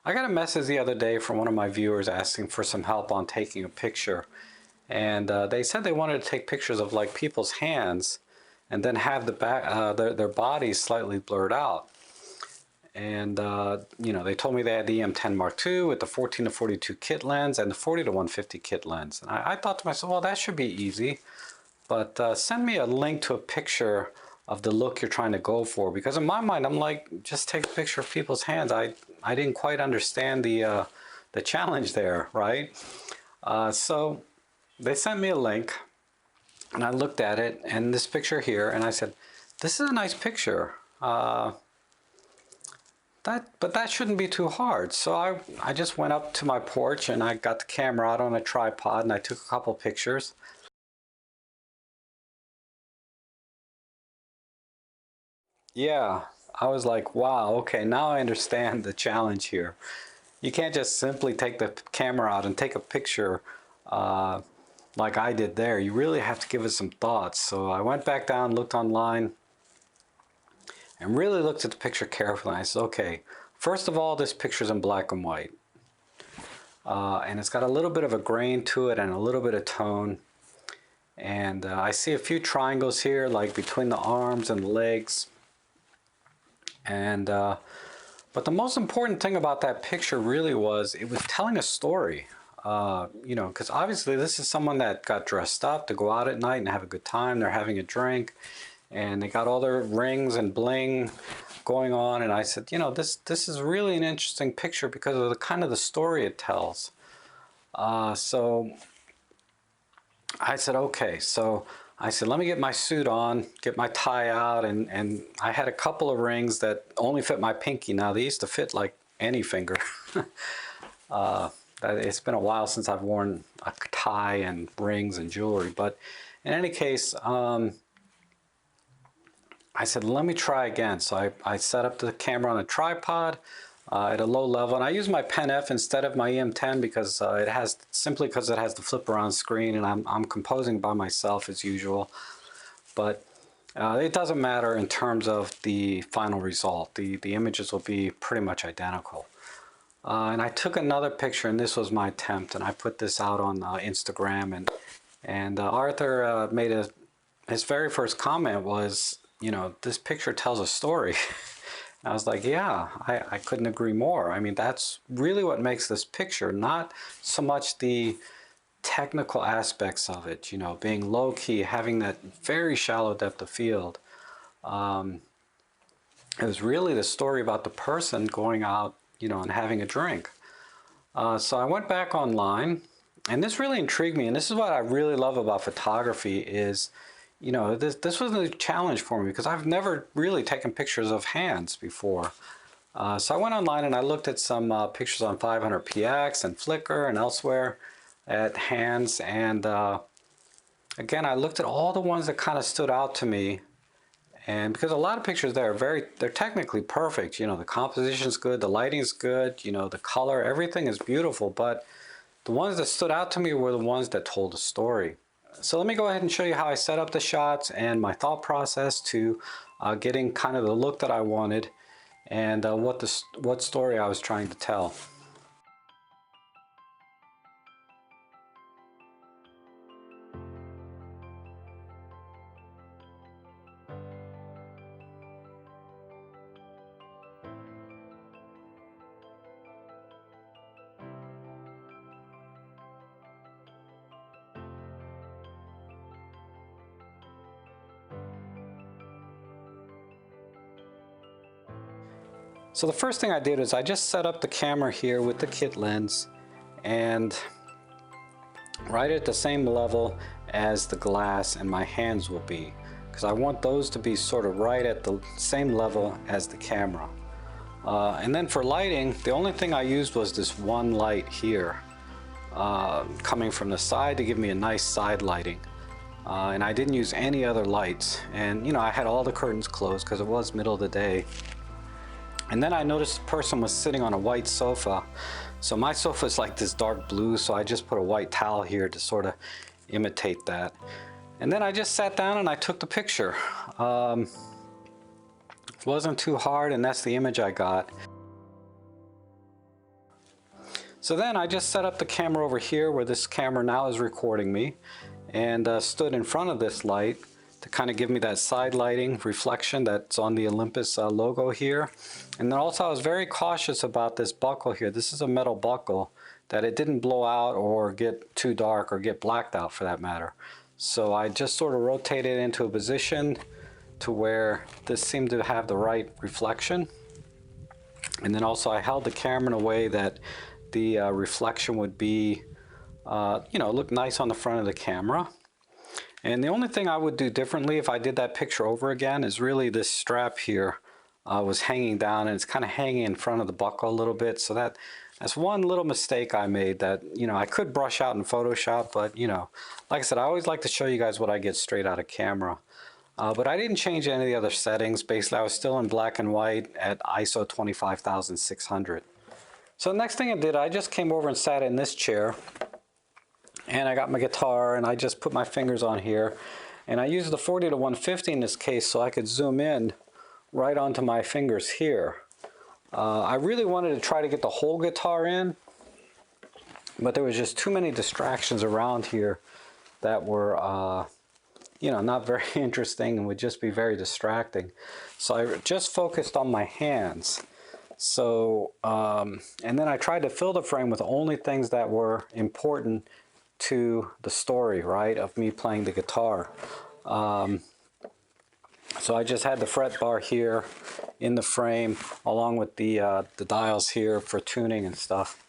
I got a message the other day from one of my viewers asking for some help on taking a picture. And they said they wanted to take pictures of like people's hands and then have the back, their bodies slightly blurred out. And you know, they told me they had the EM10 Mark II with the 14 to 42 kit lens and the 40 to 150 kit lens. And I thought to myself, well, that should be easy. But send me a link to a picture of the look you're trying to go for, because in my mind I'm like, just take a picture of people's hands. I didn't quite understand the challenge there, right? So they sent me a link and I looked at it and this picture here and I said, this is a nice picture, but that shouldn't be too hard. So I just went up to my porch and I got the camera out on a tripod and I took a couple pictures. Yeah, I was like, wow, okay, now I understand the challenge here. You can't just simply take the camera out and take a picture uh, like I did there. You really have to give it some thoughts. So I went back down, looked online, and really looked at the picture carefully. I said, okay, first of all, this picture's in black and white. And it's got a little bit of a grain to it and a little bit of tone. And I see a few triangles here, like between the arms and the legs. And but the most important thing about that picture really was it was telling a story. You know, because obviously this is someone that got dressed up to go out at night and have a good time. They're having a drink and they got all their rings and bling going on. And I said, you know, this is really an interesting picture because of the kind of the story it tells. So I said, okay, so I said, let me get my suit on, get my tie out, and I had a couple of rings that only fit my pinky. Now, they used to fit like any finger. It's been a while since I've worn a tie and rings and jewelry, but in any case, I said, let me try again. So I set up the camera on a tripod at a low level, and I use my Pen F instead of my EM10 because it has, simply because it has the flip around screen, and I'm composing by myself as usual. But it doesn't matter in terms of the final result. The images will be pretty much identical. And I took another picture, and this was my attempt, and I put this out on Instagram, and Arthur made his very first comment was, you know, this picture tells a story. I was like, yeah, I couldn't agree more. I mean, that's really what makes this picture, not so much the technical aspects of it, you know, being low key, having that very shallow depth of field. It was really the story about the person going out, you know, and having a drink. So I went back online, and this really intrigued me. And this is what I really love about photography is, you know, this was a challenge for me because I've never really taken pictures of hands before. So I went online and I looked at some pictures on 500px and Flickr and elsewhere at hands. And again, I looked at all the ones that kind of stood out to me. And because a lot of pictures there are they're technically perfect. You know, the composition's good, the lighting's good, you know, the color, everything is beautiful. But the ones that stood out to me were the ones that told a story. So let me go ahead and show you how I set up the shots and my thought process to getting kind of the look that I wanted and what story I was trying to tell. So the first thing I did is I just set up the camera here with the kit lens and right at the same level as the glass and my hands will be, because I want those to be sort of right at the same level as the camera. And then for lighting, the only thing I used was this one light here coming from the side to give me a nice side lighting. And I didn't use any other lights. And you know, I had all the curtains closed because it was middle of the day. And then I noticed the person was sitting on a white sofa. So my sofa is like this dark blue, so I just put a white towel here to sort of imitate that. And then I just sat down and I took the picture. It wasn't too hard, and that's the image I got. So then I just set up the camera over here where this camera now is recording me, and stood in front of this light to kind of give me that side lighting reflection that's on the Olympus logo here. And then also I was very cautious about this buckle here. This is a metal buckle, that it didn't blow out or get too dark or get blacked out for that matter. So I just sort of rotated into a position to where this seemed to have the right reflection. And then also I held the camera in a way that the reflection would be, you know, look nice on the front of the camera. And the only thing I would do differently if I did that picture over again is really this strap here was hanging down, and it's kind of hanging in front of the buckle a little bit. So that's one little mistake I made that, you know, I could brush out in Photoshop, but, you know, like I said, I always like to show you guys what I get straight out of camera. But I didn't change any of the other settings. Basically, I was still in black and white at ISO 25600. So the next thing I did, I just came over and sat in this chair, and I got my guitar, and I just put my fingers on here, and I used the 40 to 150 in this case so I could zoom in right onto my fingers here. I really wanted to try to get the whole guitar in, but there was just too many distractions around here that were you know, not very interesting and would just be very distracting. So I just focused on my hands. So, and then I tried to fill the frame with only things that were important to the story, right, of me playing the guitar. So I just had the fret bar here in the frame, along with the dials here for tuning and stuff.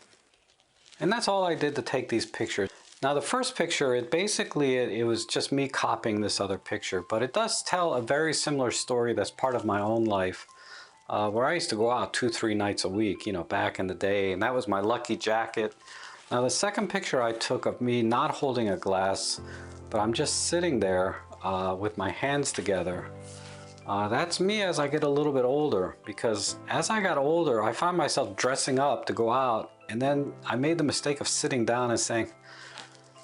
And that's all I did to take these pictures. Now the first picture, it was just me copying this other picture, but it does tell a very similar story that's part of my own life, where I used to go out 2-3 nights a week, you know, back in the day, and that was my lucky jacket. Now the second picture I took of me not holding a glass, but I'm just sitting there with my hands together. That's me as I get a little bit older, because as I got older, I found myself dressing up to go out, and then I made the mistake of sitting down and saying,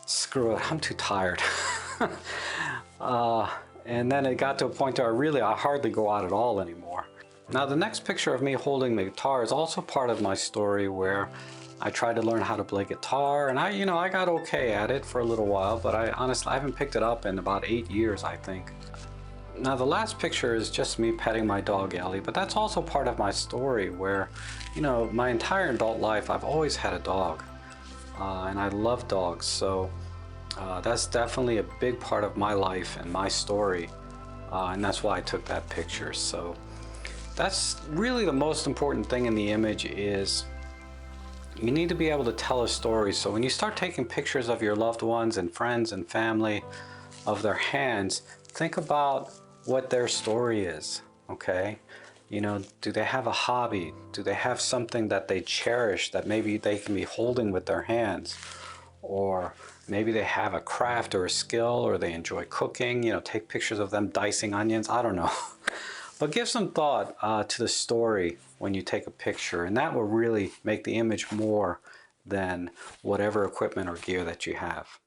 screw it, I'm too tired. And then it got to a point where I hardly go out at all anymore. Now the next picture of me holding the guitar is also part of my story, where I tried to learn how to play guitar, and I got okay at it for a little while, but I haven't picked it up in about 8 years, I think. Now the last picture is just me petting my dog Ellie, but that's also part of my story where, you know, my entire adult life I've always had a dog, and I love dogs, so that's definitely a big part of my life and my story, and that's why I took that picture. So that's really the most important thing in the image, is you need to be able to tell a story. So when you start taking pictures of your loved ones and friends and family, of their hands, think about what their story is, okay? You know, do they have a hobby? Do they have something that they cherish that maybe they can be holding with their hands? Or maybe they have a craft or a skill, or they enjoy cooking, you know, take pictures of them dicing onions, I don't know. But give some thought to the story when you take a picture, and that will really make the image more than whatever equipment or gear that you have.